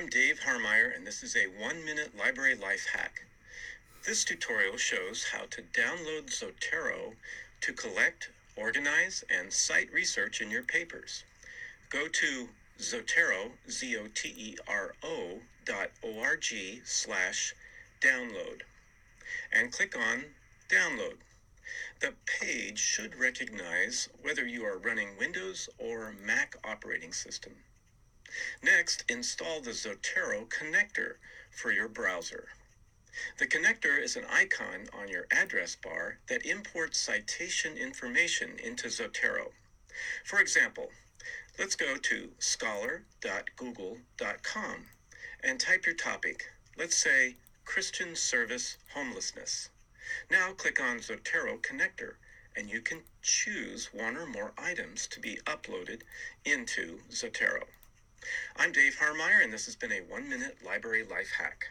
I'm Dave Harmeyer, and this is a 1-minute library life hack. This tutorial shows how to download Zotero to collect, organize, and cite research in your papers. Go to Zotero, Zotero.org/download, and click on Download. The page should recognize whether you are running Windows or Mac operating system. Next, install the Zotero connector for your browser. The connector is an icon on your address bar that imports citation information into Zotero. For example, let's go to scholar.google.com and type your topic. Let's say Christian Service Homelessness. Now click on Zotero connector and you can choose one or more items to be uploaded into Zotero. I'm Dave Harmeyer, and this has been a 1-minute library life hack.